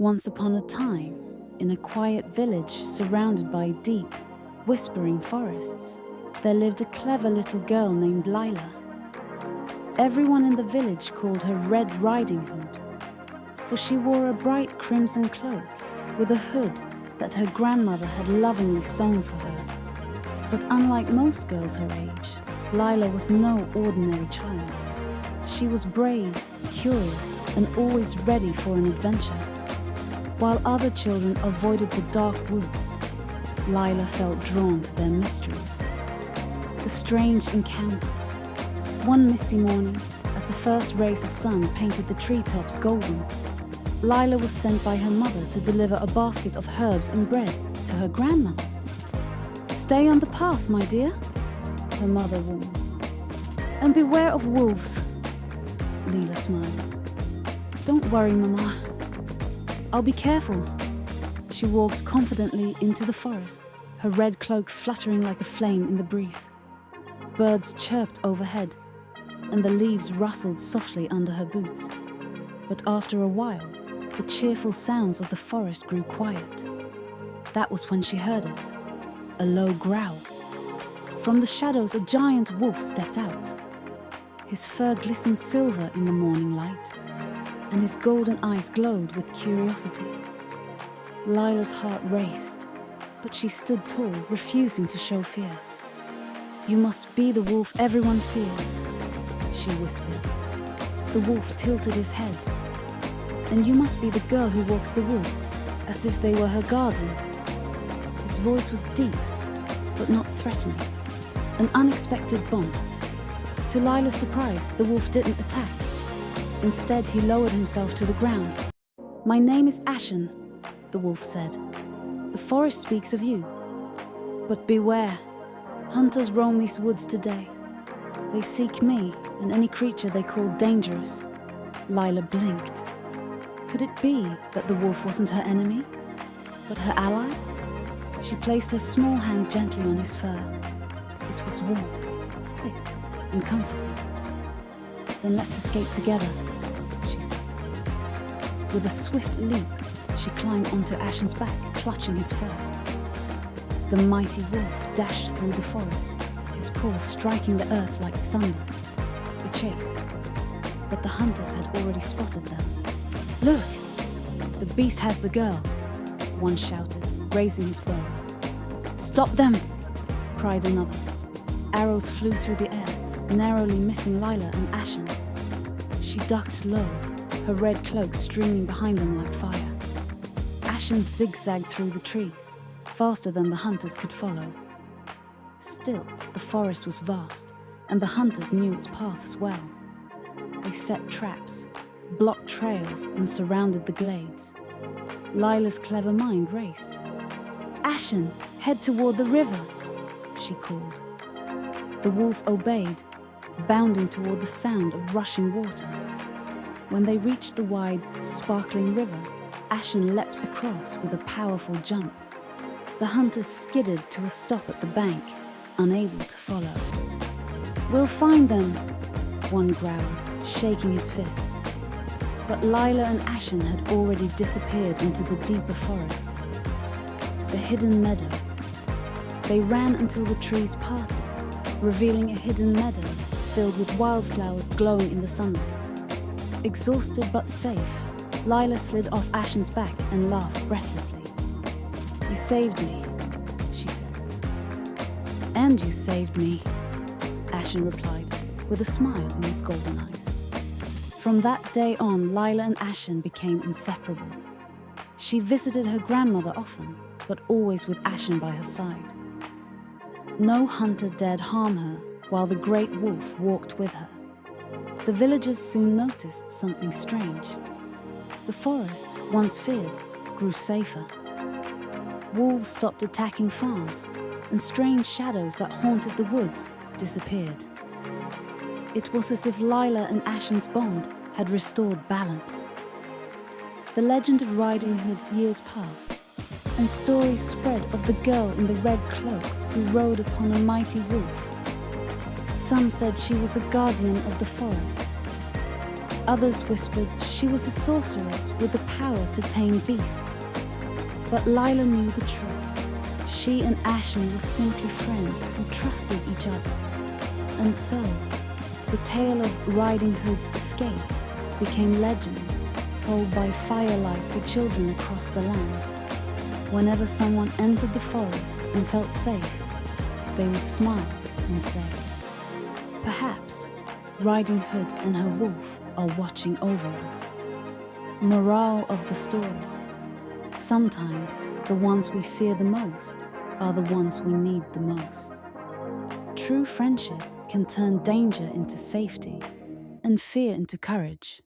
Once upon a time, in a quiet village surrounded by deep, whispering forests, there lived a clever little girl named Lila. Everyone in the village called her Red Riding Hood, for she wore a bright crimson cloak with a hood that her grandmother had lovingly sewn for her. But unlike most girls her age, Lila was no ordinary child. She was brave, curious, and always ready for an adventure. While other children avoided the dark woods, Lila felt drawn to their mysteries. The strange encounter. One misty morning, as the first rays of sun painted the treetops golden, Lila was sent by her mother to deliver a basket of herbs and bread to her grandmother. "Stay on the path, my dear," her mother warned. "And beware of wolves." Lila smiled. "Don't worry, Mama. I'll be careful." She walked confidently into the forest, her red cloak fluttering like a flame in the breeze. Birds chirped overhead, and the leaves rustled softly under her boots. But after a while, the cheerful sounds of the forest grew quiet. That was when she heard it, a low growl. From the shadows, a giant wolf stepped out. His fur glistened silver in the morning light, and his golden eyes glowed with curiosity. Lila's heart raced, but she stood tall, refusing to show fear. "You must be the wolf everyone fears," she whispered. The wolf tilted his head. "And you must be the girl who walks the woods, as if they were her garden." His voice was deep, but not threatening, an unexpected bond. To Lila's surprise, the wolf didn't attack. Instead, he lowered himself to the ground. "My name is Ashen," the wolf said. "The forest speaks of you. But beware, hunters roam these woods today. They seek me and any creature they call dangerous." Lila blinked. Could it be that the wolf wasn't her enemy, but her ally? She placed her small hand gently on his fur. It was warm, thick, and comforting. "Then let's escape together," she said. With a swift leap, she climbed onto Ashen's back, clutching his fur. The mighty wolf dashed through the forest, his paws striking the earth like thunder. The chase. But the hunters had already spotted them. "Look! The beast has the girl," one shouted, raising his bow. "Stop them!" cried another. Arrows flew through the air, narrowly missing Lila and Ashen. She ducked low, her red cloak streaming behind them like fire. Ashen zigzagged through the trees, faster than the hunters could follow. Still, the forest was vast, and the hunters knew its paths well. They set traps, blocked trails, and surrounded the glades. Lila's clever mind raced. "Ashen, head toward the river," she called. The wolf obeyed, bounding toward the sound of rushing water. When they reached the wide, sparkling river, Ashen leapt across with a powerful jump. The hunters skidded to a stop at the bank, unable to follow. "We'll find them," one growled, shaking his fist. But Lila and Ashen had already disappeared into the deeper forest. The hidden meadow. They ran until the trees parted, revealing a hidden meadow filled with wildflowers glowing in the sunlight. Exhausted but safe, Lila slid off Ashen's back and laughed breathlessly. "You saved me," she said. "And you saved me," Ashen replied, with a smile in his golden eyes. From that day on, Lila and Ashen became inseparable. She visited her grandmother often, but always with Ashen by her side. No hunter dared harm her while the great wolf walked with her. The villagers soon noticed something strange. The forest, once feared, grew safer. Wolves stopped attacking farms, and strange shadows that haunted the woods disappeared. It was as if Lila and Ashen's bond had restored balance. The legend of Riding Hood years passed, and stories spread of the girl in the red cloak who rode upon a mighty wolf. Some said she was a guardian of the forest, Others whispered she was a sorceress with the power to tame beasts. But Lila knew the truth. She and Ashen were simply friends who trusted each other. And so, the tale of Riding Hood's escape became legend, told by firelight to children across the land. Whenever someone entered the forest and felt safe, they would smile and say, "Perhaps Riding Hood and her wolf are watching over us." Moral of the story: sometimes the ones we fear the most are the ones we need the most. True friendship can turn danger into safety and fear into courage.